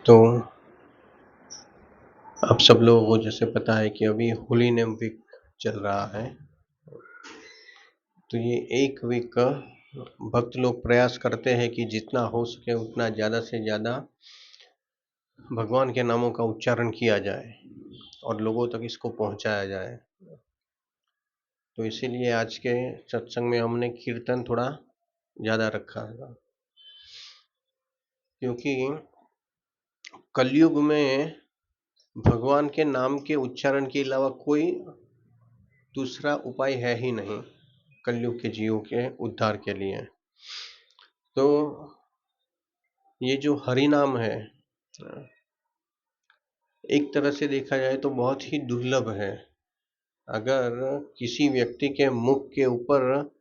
तो आप सब लोगों को जैसे पता है कि अभी होली नेम वीक चल रहा है। तो ये एक वीक भक्त लोग प्रयास करते हैं कि जितना हो सके उतना ज़्यादा से ज़्यादा भगवान के नामों का उच्चारण किया जाए और लोगों तक इसको पहुंचाया जाए। तो इसीलिए आज के सत्संग में हमने कीर्तन थोड़ा ज़्यादा रखा है, क्योंकि कलयुग में भगवान के नाम के उच्चारण के अलावा कोई दूसरा उपाय है ही नहीं कलयुग के जीवों के उद्धार के लिए। तो ये जो हरि नाम है, एक तरह से देखा जाए तो बहुत ही दुर्लभ है। अगर किसी व्यक्ति के मुख के ऊपर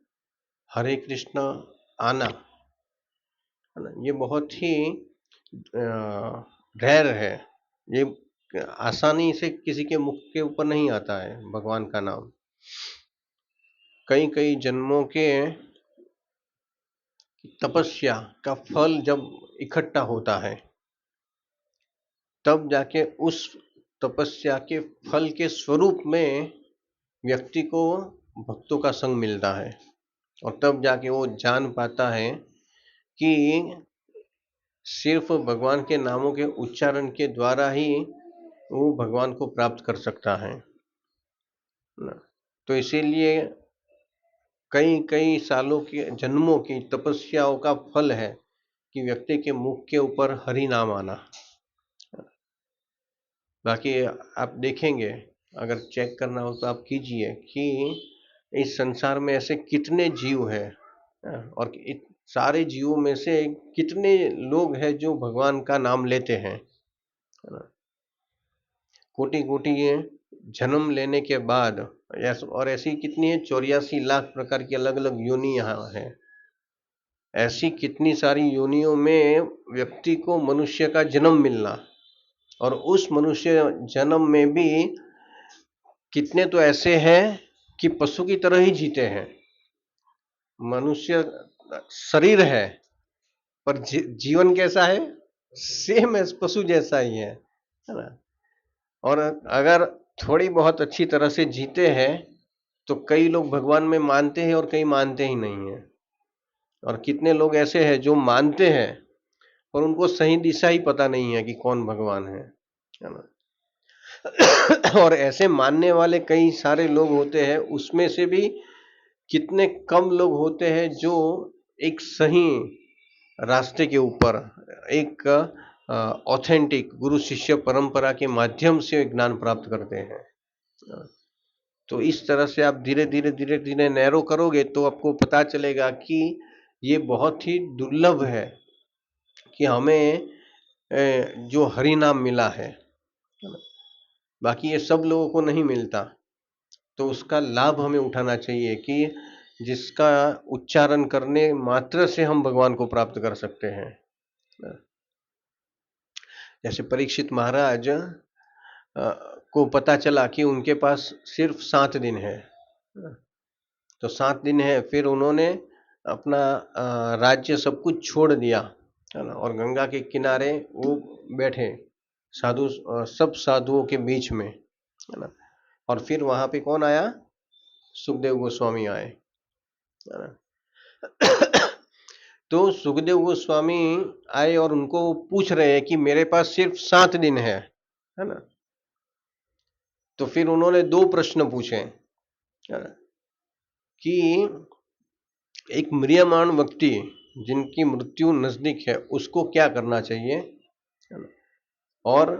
हरे कृष्ण आना, ये बहुत ही रेयर है। ये आसानी से किसी के मुख के ऊपर नहीं आता है भगवान का नाम। कई कई जन्मों के तपस्या का फल जब इकट्ठा होता है, तब जाके उस तपस्या के फल के स्वरूप में व्यक्ति को भक्तों का संग मिलता है, और तब जाके वो जान पाता है कि सिर्फ भगवान के नामों के उच्चारण के द्वारा ही वो भगवान को प्राप्त कर सकता है। तो इसीलिए कई कई सालों के जन्मों की तपस्याओं का फल है कि व्यक्ति के मुख के ऊपर हरि नाम आना। बाकी आप देखेंगे, अगर चेक करना हो तो आप कीजिए कि इस संसार में ऐसे कितने जीव हैं और सारे जीवों में से कितने लोग हैं जो भगवान का नाम लेते हैं। कोटि कोटि जन्म लेने के बाद और ऐसी कितनी है, 84 लाख प्रकार की अलग अलग योनि यहाँ है। ऐसी कितनी सारी योनियों में व्यक्ति को मनुष्य का जन्म मिलना, और उस मनुष्य जन्म में भी कितने तो ऐसे हैं कि पशु की तरह ही जीते हैं। मनुष्य शरीर है पर जीवन कैसा है, सेम एज पशु जैसा ही है ना। और अगर थोड़ी बहुत अच्छी तरह से जीते हैं तो कई लोग भगवान में मानते हैं और कई मानते ही नहीं हैं। और कितने लोग ऐसे हैं जो मानते हैं और उनको सही दिशा ही पता नहीं है कि कौन भगवान है ना। और ऐसे मानने वाले कई सारे लोग होते हैं, उसमें से भी कितने कम लोग होते हैं जो एक सही रास्ते के ऊपर एक ऑथेंटिक गुरु शिष्य परंपरा के माध्यम से ज्ञान प्राप्त करते हैं। तो इस तरह से आप धीरे धीरे नैरो करोगे तो आपको पता चलेगा कि ये बहुत ही दुर्लभ है कि हमें जो हरि नाम मिला है। बाकी ये सब लोगों को नहीं मिलता, तो उसका लाभ हमें उठाना चाहिए कि जिसका उच्चारण करने मात्र से हम भगवान को प्राप्त कर सकते हैं। जैसे परीक्षित महाराज को पता चला कि उनके पास सिर्फ 7 दिन है, तो 7 दिन है, फिर उन्होंने अपना राज्य सब कुछ छोड़ दिया है ना, और गंगा के किनारे वो बैठे साधु, सब साधुओं के बीच में है ना। और फिर वहां पे कौन आया, सुखदेव गोस्वामी आए है ना। तो सुखदेव गोस्वामी आए और उनको पूछ रहे हैं कि मेरे पास सिर्फ 7 दिन है ना। तो फिर उन्होंने 2 प्रश्न पूछे है ना, कि एक म्रियमाण व्यक्ति जिनकी मृत्यु नजदीक है उसको क्या करना चाहिए, और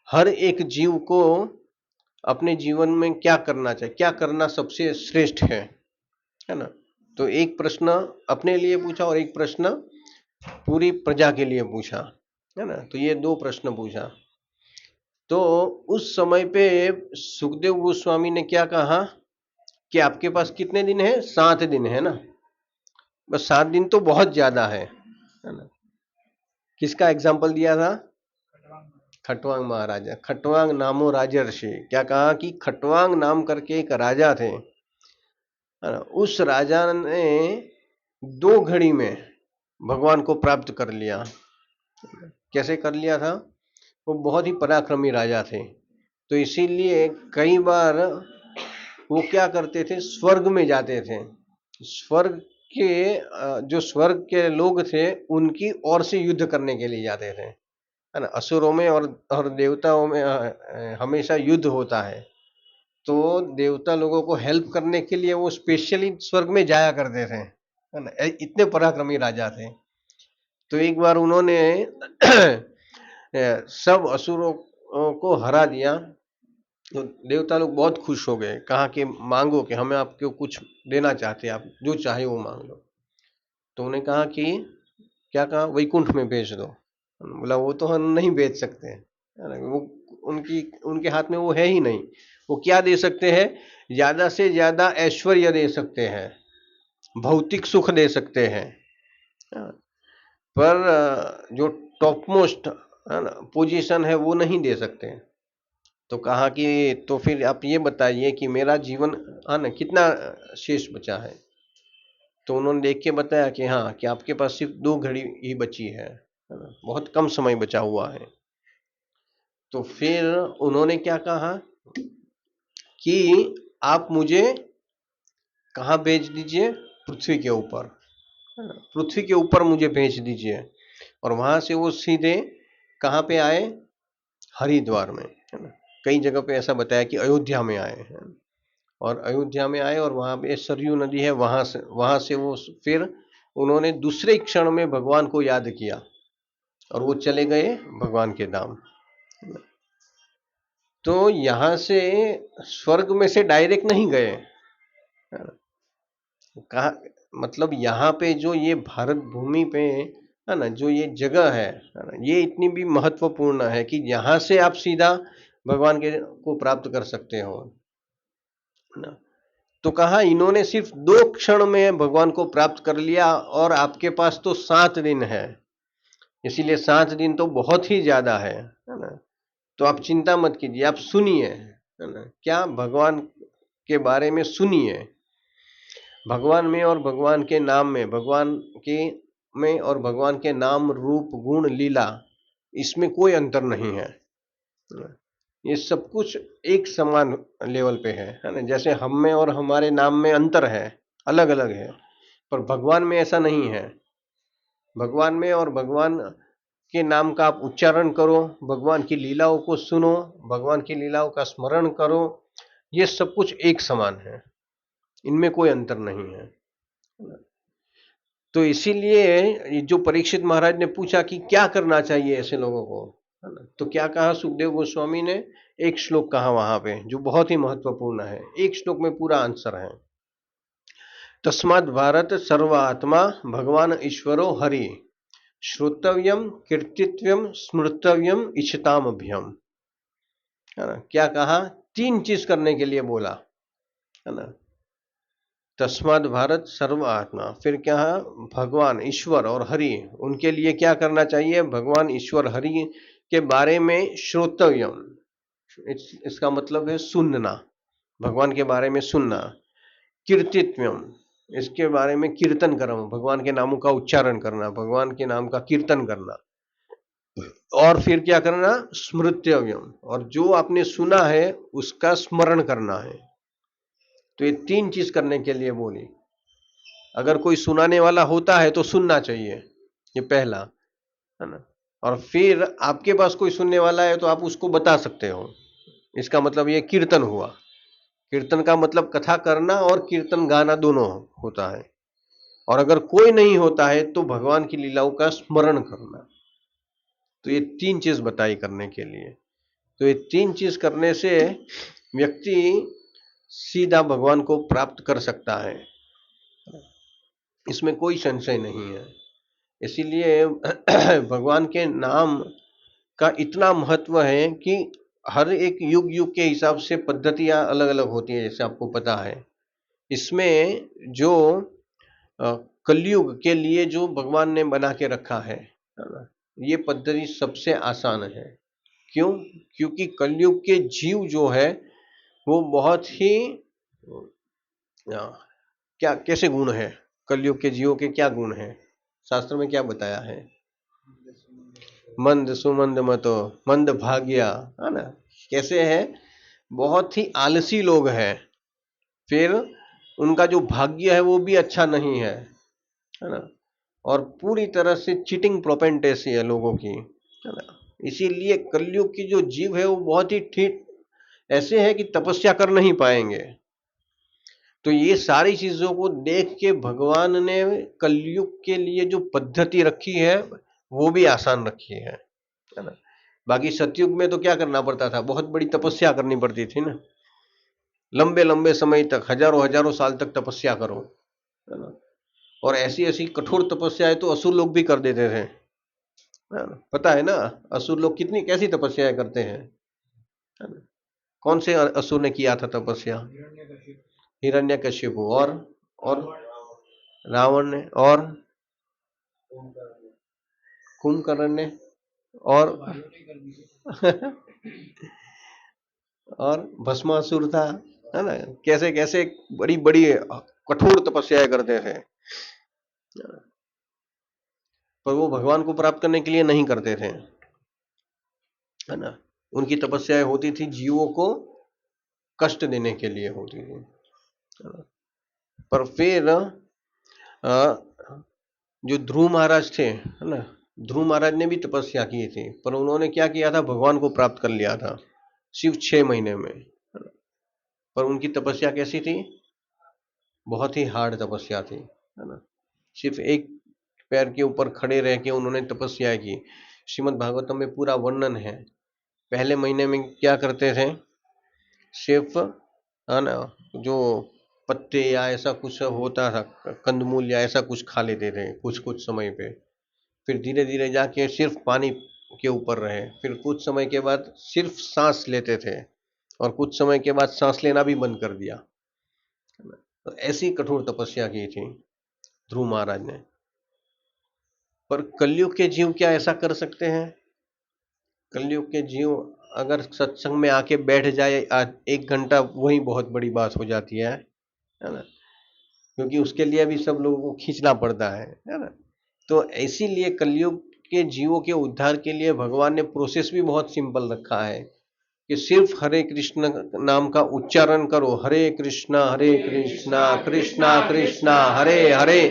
हर एक जीव को अपने जीवन में क्या करना चाहिए, क्या करना सबसे श्रेष्ठ है ना। तो एक प्रश्न अपने लिए पूछा और एक प्रश्न पूरी प्रजा के लिए पूछा है ना। तो ये 2 प्रश्न पूछा। तो उस समय पे सुखदेव गोस्वामी ने क्या कहा कि आपके पास कितने दिन है, 7 दिन है ना। बस 7 दिन तो बहुत ज्यादा है ना। किसका एग्जाम्पल दिया था, खटवांग महाराजा। खटवांग नामो राजर्षि, क्या कहा कि खटवांग नाम करके एक राजा थे, उस राजा ने 2 घड़ी में भगवान को प्राप्त कर लिया कैसे कर लिया था? वो बहुत ही पराक्रमी राजा थे, तो इसीलिए कई बार वो क्या करते थे, स्वर्ग में जाते थे। स्वर्ग के जो स्वर्ग के लोग थे उनकी ओर से युद्ध करने के लिए जाते थे, है ना। असुरों में और देवताओं में हमेशा युद्ध होता है, तो देवता लोगों को हेल्प करने के लिए वो स्पेशली स्वर्ग में जाया करते थे, है ना। इतने पराक्रमी राजा थे। तो एक बार उन्होंने सब असुरों को हरा दिया, तो देवता लोग बहुत खुश हो गए, कहा कि मांगो, कि हमें आपको कुछ देना चाहते हैं, आप जो चाहे वो मांग लो। तो उन्हें कहा कि क्या कहा, वैकुंठ में भेज दो। बोला वो तो हम नहीं भेज सकते, है ना, वो उनके हाथ में वो है ही नहीं। वो क्या दे सकते हैं? ज्यादा से ज्यादा ऐश्वर्य दे सकते हैं, भौतिक सुख दे सकते हैं, पर जो टॉप मोस्ट, है ना, पोजीशन है वो नहीं दे सकते। तो कहा कि तो फिर आप ये बताइए कि मेरा जीवन, है ना, कितना शेष बचा है। तो उन्होंने देख के बताया कि हाँ, कि आपके पास सिर्फ 2 घड़ी ही बची है ना, बहुत कम समय बचा हुआ है। तो फिर उन्होंने क्या कहा कि आप मुझे कहाँ भेज दीजिए, पृथ्वी के ऊपर, है ना, पृथ्वी के ऊपर मुझे भेज दीजिए। और वहां से वो सीधे कहाँ पे आए? हरिद्वार में, है ना। कई जगह पे ऐसा बताया कि अयोध्या में आए हैं, और अयोध्या में आए और वहां पे सरयू नदी है, वहां से वो फिर उन्होंने दूसरे क्षण में भगवान को याद किया और वो चले गए भगवान के धाम। तो यहां से स्वर्ग में से डायरेक्ट नहीं गए, कहा, मतलब यहाँ पे जो ये भारत भूमि पे, है ना, जो ये जगह है ना, ये इतनी भी महत्वपूर्ण है कि यहाँ से आप सीधा भगवान के को प्राप्त कर सकते हो, है ना। तो कहा इन्होंने सिर्फ 2 क्षण में भगवान को प्राप्त कर लिया, और आपके पास तो 7 दिन है, इसीलिए 7 दिन तो बहुत ही ज्यादा है ना। तो आप चिंता मत कीजिए, आप सुनिए, है ना, क्या भगवान के बारे में सुनिए। भगवान में और भगवान के नाम में, भगवान के में और भगवान के नाम, रूप, गुण, लीला, इसमें कोई अंतर नहीं है। ये सब कुछ एक समान लेवल पे है ना। जैसे हम में और हमारे नाम में अंतर है, अलग अलग है, पर भगवान में ऐसा नहीं है। भगवान में और भगवान के नाम का आप उच्चारण करो, भगवान की लीलाओं को सुनो, भगवान की लीलाओं का स्मरण करो, ये सब कुछ एक समान है, इनमें कोई अंतर नहीं है। तो इसीलिए ये जो परीक्षित महाराज ने पूछा कि क्या करना चाहिए ऐसे लोगों को, है ना, तो क्या कहा सुखदेव गोस्वामी ने? एक श्लोक कहा वहां पे जो बहुत ही महत्वपूर्ण है, एक श्लोक में पूरा आंसर है। तस्माद् भारत सर्वात्मा भगवान ईश्वरो हरि, श्रोतव्यम कीर्तित्यम स्मृतव्यम इच्छतामभ्यम, है ना। क्या कहा? 3 चीज करने के लिए बोला, है ना। तस्माद् भारत सर्व आत्मा, फिर क्या है? भगवान ईश्वर और हरि, उनके लिए क्या करना चाहिए? भगवान ईश्वर हरि के बारे में श्रोतव्यम, इसका मतलब है सुनना, भगवान के बारे में सुनना। कीर्तित्वम, इसके बारे में कीर्तन करना, भगवान के नामों का उच्चारण करना, भगवान के नाम का कीर्तन करना। और फिर क्या करना? स्मृत्यव्यम, और जो आपने सुना है उसका स्मरण करना है। तो ये 3 चीज करने के लिए बोली। अगर कोई सुनाने वाला होता है तो सुनना चाहिए, ये पहला, है ना। और फिर आपके पास कोई सुनने वाला है तो आप उसको बता सकते हो, इसका मतलब ये कीर्तन हुआ। कीर्तन का मतलब कथा करना और कीर्तन गाना दोनों होता है। और अगर कोई नहीं होता है तो भगवान की लीलाओं का स्मरण करना। तो ये 3 चीज बताई करने के लिए। तो ये 3 चीज करने से व्यक्ति सीधा भगवान को प्राप्त कर सकता है, इसमें कोई संशय नहीं है। इसीलिए भगवान के नाम का इतना महत्व है कि हर एक युग युग के हिसाब से पद्धतियां अलग अलग होती है, जैसे आपको पता है। इसमें जो कलयुग के लिए जो भगवान ने बना के रखा है ना, ये पद्धति सबसे आसान है। क्यों? क्योंकि कलयुग के जीव जो है वो बहुत ही क्या, कैसे गुण है, कलयुग के जीवों के क्या गुण हैं, शास्त्र में क्या बताया है? मंद सुमंद मतो मंद भाग्या, है ना। कैसे है, बहुत ही आलसी लोग हैं, फिर उनका जो भाग्य है वो भी अच्छा नहीं है ना। और पूरी तरह से चीटिंग प्रोपेंटेसी है लोगों की, है ना। इसीलिए कलयुग की जो जीव है वो बहुत ही ठीक ऐसे है कि तपस्या कर नहीं पाएंगे। तो ये सारी चीजों को देख के भगवान ने कलयुग के लिए जो पद्धति रखी है वो भी आसान रखी है ना। बाकी सतयुग में तो क्या करना पड़ता था, बहुत बड़ी तपस्या करनी पड़ती थी ना, लंबे लंबे समय तक, हजारों हजारों साल तक तपस्या करो, है ना। और ऐसी ऐसी कठोर तपस्याएं तो असुर लोग भी कर देते थे, है ना? पता है ना, असुर लोग कितनी कैसी तपस्याएं करते हैं, है ना। कौन से असुर ने किया था तपस्या? हिरण्यकशिपु, और रावण ने, और कुंभकर्ण ने, और और भस्मासुर था, है ना। कैसे कैसे बड़ी बड़ी कठोर तपस्याएं करते थे, पर वो भगवान को प्राप्त करने के लिए नहीं करते थे, है ना। उनकी तपस्याएं होती थी जीवों को कष्ट देने के लिए होती थी, है ना? पर फिर जो ध्रुव महाराज थे, है ना, ध्रुव महाराज ने भी तपस्या की थी, पर उन्होंने क्या किया था, भगवान को प्राप्त कर लिया था सिर्फ 6 महीने में, है ना। पर उनकी तपस्या कैसी थी, बहुत ही हार्ड तपस्या थी, है ना। सिर्फ एक पैर के ऊपर खड़े रह के उन्होंने तपस्या की। श्रीमद् भागवतम में पूरा वर्णन है। पहले महीने में क्या करते थे, सिर्फ, है ना, जो पत्ते या ऐसा कुछ होता था, कंदमूल या ऐसा कुछ खा लेते थे कुछ कुछ समय पे। फिर धीरे धीरे जाके सिर्फ पानी के ऊपर रहे, फिर कुछ समय के बाद सिर्फ सांस लेते थे, और कुछ समय के बाद सांस लेना भी बंद कर दिया। तो ऐसी कठोर तपस्या की थी ध्रुव महाराज ने। पर कलयुग के जीव क्या ऐसा कर सकते हैं? कलयुग के जीव अगर सत्संग में आके बैठ जाए आज 1 घंटा, वही बहुत बड़ी बात हो जाती है ना। क्योंकि उसके लिए भी सब लोगों को खींचना पड़ता है ना। तो इसीलिए कलयुग के जीवों के उद्धार के लिए भगवान ने प्रोसेस भी बहुत सिंपल रखा है कि सिर्फ हरे कृष्ण नाम का उच्चारण करो, हरे कृष्णा कृष्णा कृष्णा हरे हरे,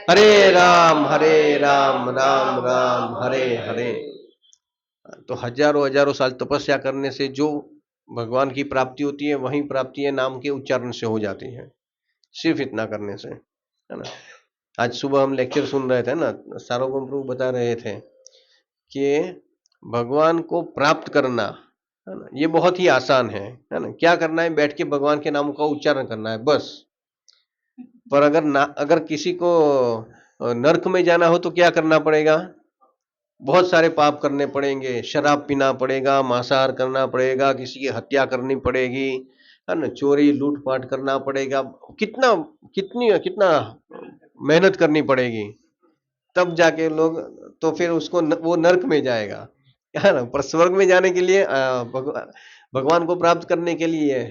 हरे राम राम राम हरे हरे। तो हजारों हजारों साल तपस्या करने से जो भगवान की प्राप्ति होती है, वही प्राप्ति है नाम के उच्चारण से हो जाती है, सिर्फ इतना करने से, है ना। आज सुबह हम लेक्चर सुन रहे थे ना, सार्वभौम प्रभु बता रहे थे कि भगवान को प्राप्त करना, है ना, ये बहुत ही आसान है ना। क्या करना है, बैठ के भगवान के नाम का उच्चारण करना है बस। पर अगर किसी को नरक में जाना हो तो क्या करना पड़ेगा, बहुत सारे पाप करने पड़ेंगे, शराब पीना पड़ेगा, मांसाहार करना पड़ेगा, किसी की हत्या करनी पड़ेगी, है ना, चोरी लूटपाट करना पड़ेगा, कितना कितना मेहनत करनी पड़ेगी, तब जाके लोग, तो फिर उसको वो नरक में जाएगा, है ना। पर स्वर्ग में जाने के लिए भगवान को प्राप्त करने के लिए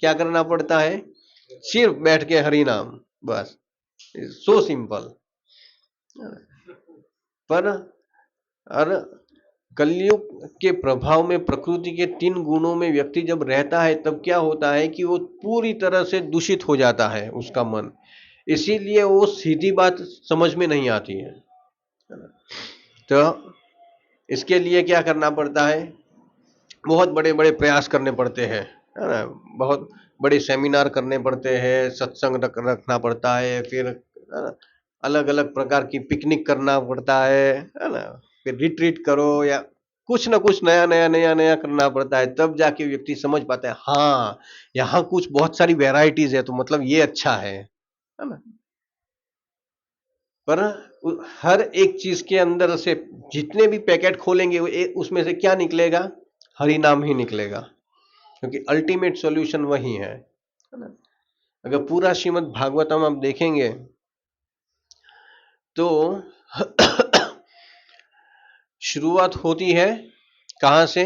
क्या करना पड़ता है, सिर्फ बैठ के हरि नाम, बस, सो सिंपल। पर और कलयुग के प्रभाव में प्रकृति के 3 गुणों में व्यक्ति जब रहता है, तब क्या होता है कि वो पूरी तरह से दूषित हो जाता है उसका मन। इसीलिए वो सीधी बात समझ में नहीं आती है। तो इसके लिए क्या करना पड़ता है, बहुत बड़े बड़े प्रयास करने पड़ते हैं, है ना। बहुत बड़े सेमिनार करने पड़ते हैं, सत्संग रखना पड़ता है, फिर अलग अलग प्रकार की पिकनिक करना पड़ता है ना। फिर रिट्रीट करो या कुछ ना कुछ नया करना पड़ता है, तब जाके व्यक्ति समझ पाता है, हाँ यहाँ कुछ बहुत सारी वेराइटीज है, तो मतलब ये अच्छा है ना। पर हर एक चीज के अंदर से जितने भी पैकेट खोलेंगे उसमें से क्या निकलेगा, हरि नाम ही निकलेगा, क्योंकि अल्टीमेट सॉल्यूशन वही है ना। अगर पूरा श्रीमद् भागवतम आप देखेंगे तो शुरुआत होती है कहां से,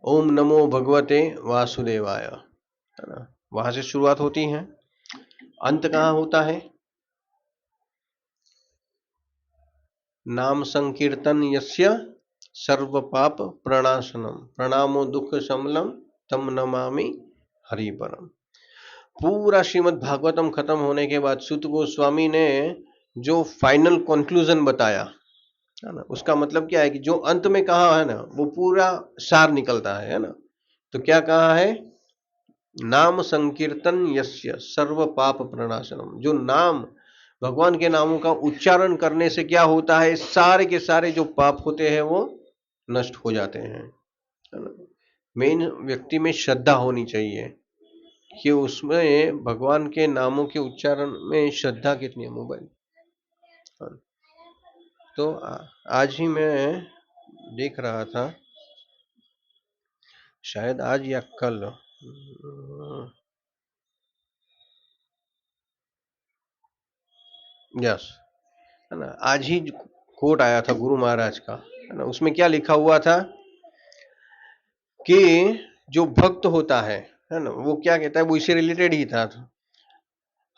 ओम नमो भगवते वासुदेवाय, है ना, वहां से शुरुआत होती है। अंत कहां होता है, नाम संकीर्तन यस्य सर्व पाप प्रणाशनम प्रणामो दुख शमलम तम नमामि हरिपरम। पूरा श्रीमद् भागवतम खत्म होने के बाद सूत गोस्वामी ने जो फाइनल कंक्लूजन बताया है ना, उसका मतलब क्या है कि जो अंत में कहा है ना वो पूरा सार निकलता है ना। तो क्या कहा है? नाम संकीर्तन यस्य सर्व पाप प्रणाशनम। जो नाम, भगवान के नामों का उच्चारण करने से क्या होता है, सारे के सारे जो पाप होते हैं वो नष्ट हो जाते हैं, है ना। मेन व्यक्ति में श्रद्धा होनी चाहिए कि उसमें भगवान के नामों के उच्चारण में श्रद्धा कितनी है। मोबाइल तो आज ही मैं देख रहा था, शायद आज या कल, यस, है ना, आज ही कोट आया था गुरु महाराज का, है ना। उसमें क्या लिखा हुआ था कि जो भक्त होता है ना, वो क्या कहता है, वो इससे रिलेटेड ही था।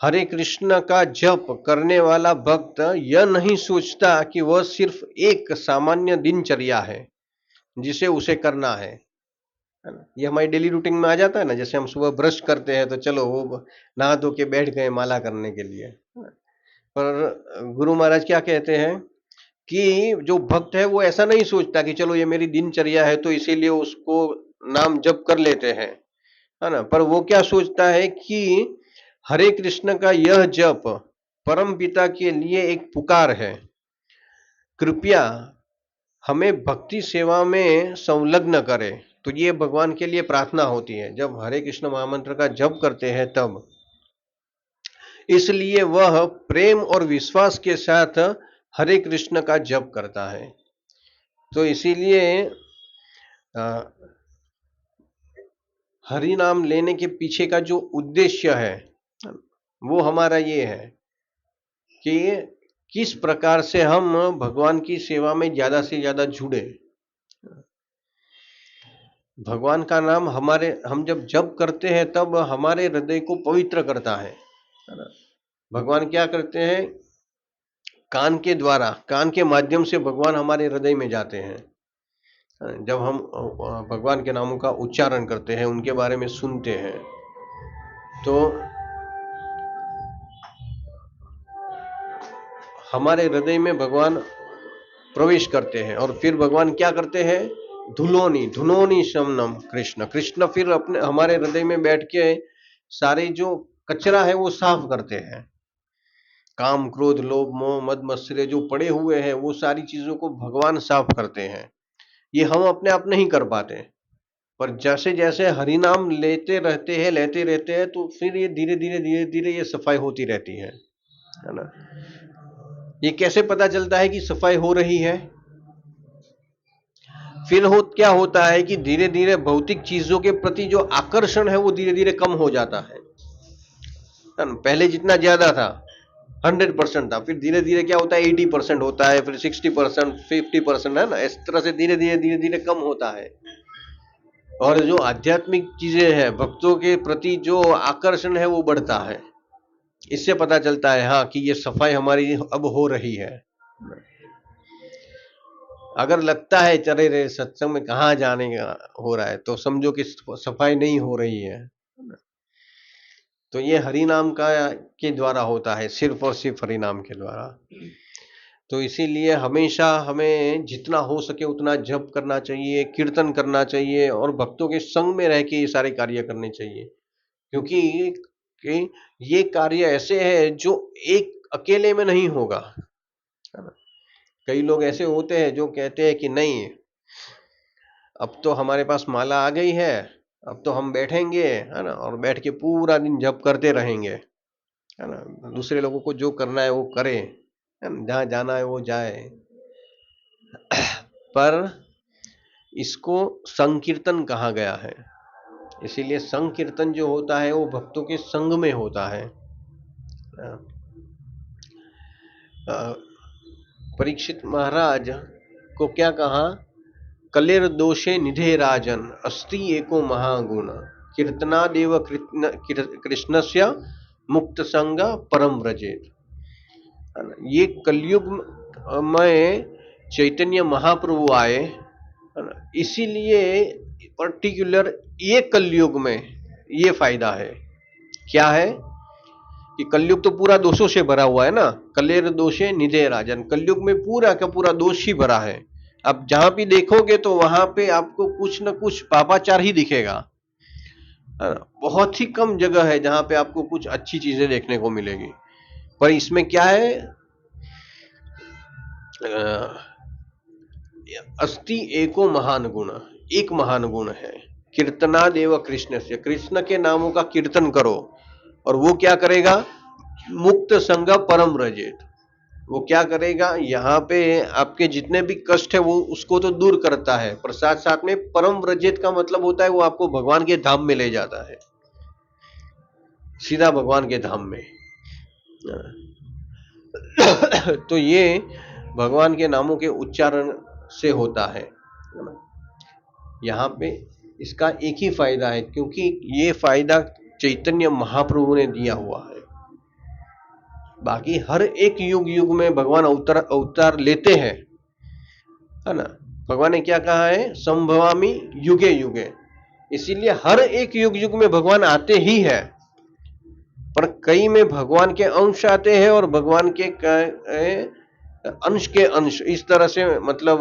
हरे कृष्ण का जप करने वाला भक्त यह नहीं सोचता कि वह सिर्फ एक सामान्य दिनचर्या है जिसे उसे करना है ना। ये हमारी डेली रूटीन में आ जाता है ना। जैसे हम सुबह ब्रश करते हैं तो चलो वो नहा धो के बैठ गए माला करने के लिए, पर गुरु महाराज क्या कहते हैं कि जो भक्त है वो ऐसा नहीं सोचता कि चलो ये मेरी दिनचर्या है तो इसीलिए उसको नाम जप कर लेते हैं, है ना। पर वो क्या सोचता है कि हरे कृष्ण का यह जप परम पिता के लिए एक पुकार है, कृपया हमें भक्ति सेवा में संलग्न करे। तो ये भगवान के लिए प्रार्थना होती है जब हरे कृष्ण महामंत्र का जप करते हैं तब। इसलिए वह प्रेम और विश्वास के साथ हरे कृष्ण का जप करता है। तो इसीलिए हरि नाम लेने के पीछे का जो उद्देश्य है वो हमारा ये है कि किस प्रकार से हम भगवान की सेवा में ज्यादा से ज्यादा जुड़े। भगवान का नाम हम जब जप करते हैं तब हमारे हृदय को पवित्र करता है ना। भगवान क्या करते हैं, कान के द्वारा, कान के माध्यम से भगवान हमारे हृदय में जाते हैं। जब हम भगवान के नामों का उच्चारण करते हैं, उनके बारे में सुनते हैं, तो हमारे हृदय में भगवान प्रवेश करते हैं। और फिर भगवान क्या करते हैं, धुलोनी धुनोनी शमनम कृष्ण, कृष्ण फिर अपने हमारे हृदय में बैठ के सारे जो कचरा है वो साफ करते हैं। काम क्रोध लोभ मोह मद मत्सर्य जो पड़े हुए हैं वो सारी चीजों को भगवान साफ करते हैं। ये हम अपने आप नहीं कर पाते, पर जैसे जैसे हरि नाम लेते रहते हैं तो फिर ये धीरे धीरे ये सफाई होती रहती है ना। ये कैसे पता चलता है कि सफाई हो रही है? फिर क्या होता है कि धीरे धीरे भौतिक चीजों के प्रति जो आकर्षण है वो धीरे धीरे कम हो जाता है ना। पहले जितना ज्यादा था 100% था, फिर धीरे धीरे क्या होता है 80% होता है, फिर 60%, 50%, है ना। इस तरह से धीरे धीरे कम होता है। और जो आध्यात्मिक चीजें हैं, भक्तों के प्रति जो आकर्षण है वो बढ़ता है। इससे पता चलता है हाँ कि ये सफाई हमारी अब हो रही है। अगर लगता है चले रे सत्संग में कहाँ जाने का हो रहा है, तो समझो कि सफाई नहीं हो रही है। तो ये हरि नाम का के द्वारा होता है, सिर्फ और सिर्फ हरि नाम के द्वारा। तो इसीलिए हमेशा हमें जितना हो सके उतना जप करना चाहिए, कीर्तन करना चाहिए और भक्तों के संग में रह के ये सारे कार्य करने चाहिए। क्योंकि ये कार्य ऐसे है जो एक अकेले में नहीं होगा, है ना। कई लोग ऐसे होते हैं जो कहते हैं कि नहीं, अब तो हमारे पास माला आ गई है, अब तो हम बैठेंगे, है ना, और बैठ के पूरा दिन जप करते रहेंगे, है ना। दूसरे लोगों को जो करना है वो करे, जहाँ जाना है वो जाए। पर इसको संकीर्तन कहा गया है। इसीलिए संकीर्तन जो होता है वो भक्तों के संग में होता है। परीक्षित महाराज को क्या कहा, कलेर दोषे निधे राजन अस्ति एको महागुण कीर्तनादेव कृष्णस्य मुक्त संग परम व्रजेत। ये कलयुग में चैतन्य महाप्रभु आए, है ना, इसीलिए पर्टिकुलर ये कलयुग में ये फायदा है। क्या है कि कलयुग तो पूरा दोषों से भरा हुआ है ना, कलेर दोषे निधे राजन, कलयुग में पूरा का पूरा दोष ही भरा है। अब जहां भी देखोगे तो वहां पे आपको कुछ न कुछ पापाचार ही दिखेगा, है ना? बहुत ही कम जगह है जहां पे आपको कुछ अच्छी चीजें देखने को मिलेगी। पर इसमें क्या है, अस्ति एको महान गुण, एक महान गुण है, कीर्तनादेव कृष्ण से, कृष्ण के नामों का कीर्तन करो और वो क्या करेगा, मुक्त संग परम रजेत, वो क्या करेगा, यहाँ पे आपके जितने भी कष्ट है वो उसको तो दूर करता है, पर साथ साथ में परम रजेत का मतलब होता है वो आपको भगवान के धाम में ले जाता है, सीधा भगवान के धाम में। तो ये भगवान के नामों के उच्चारण से होता है ना? यहाँ पे इसका एक ही फायदा है, क्योंकि ये फायदा चैतन्य महाप्रभु ने दिया हुआ है। बाकी हर एक युग युग में भगवान अवतार लेते हैं, है ना। भगवान ने क्या कहा है, संभवामि युगे युगे, इसीलिए हर एक युग युग में भगवान आते ही है। पर कई में भगवान के अंश आते हैं और भगवान के अंश के अंश, इस तरह से मतलब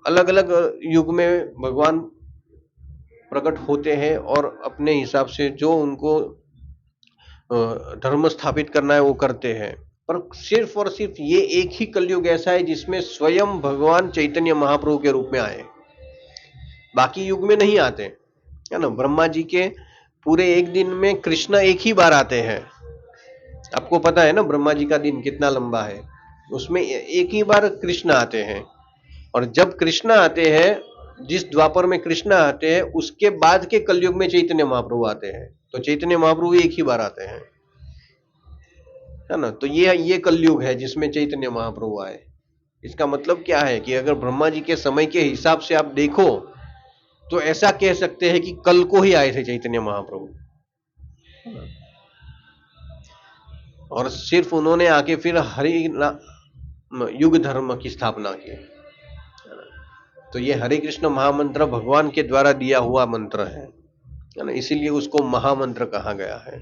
अलग अलग युग में भगवान प्रकट होते हैं और अपने हिसाब से जो उनको धर्म स्थापित करना है वो करते हैं। पर सिर्फ और सिर्फ ये एक ही कलयुग ऐसा है जिसमें स्वयं भगवान चैतन्य महाप्रभु के रूप में आए, बाकी युग में नहीं आते, है ना। ब्रह्मा जी के पूरे एक दिन में कृष्ण एक ही बार आते हैं, आपको पता है ना ब्रह्मा जी का दिन कितना लंबा है, उसमें एक ही बार कृष्ण आते हैं। और जब कृष्ण आते हैं, जिस द्वापर में कृष्ण आते हैं, उसके बाद के कलयुग में चैतन्य महाप्रभु आते हैं, तो चैतन्य महाप्रभु एक ही बार आते हैं, है ना। तो ये कलयुग है जिसमें चैतन्य महाप्रभु आए। इसका मतलब क्या है कि अगर ब्रह्मा जी के समय के हिसाब से आप देखो तो ऐसा कह सकते हैं कि कल को ही आए थे चैतन्य महाप्रभु, और सिर्फ उन्होंने आके फिर युग धर्म की स्थापना की। तो ये हरे कृष्ण महामंत्र भगवान के द्वारा दिया हुआ मंत्र है ना, इसीलिए उसको महामंत्र कहा गया है।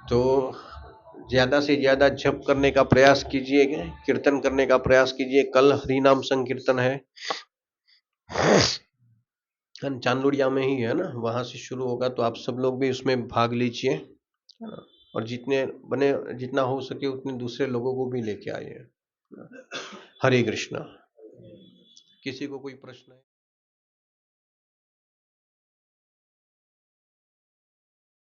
तो ज्यादा से ज्यादा जप करने का प्रयास कीजिए, कीर्तन करने का प्रयास कीजिए। कल हरि नाम संकीर्तन है, चांदोड़िया में ही है ना, वहां से शुरू होगा, तो आप सब लोग भी उसमें भाग लीजिए और जितना हो सके उतने दूसरे लोगों को भी लेके आइए। हरे कृष्णा। किसी को कोई प्रश्न है?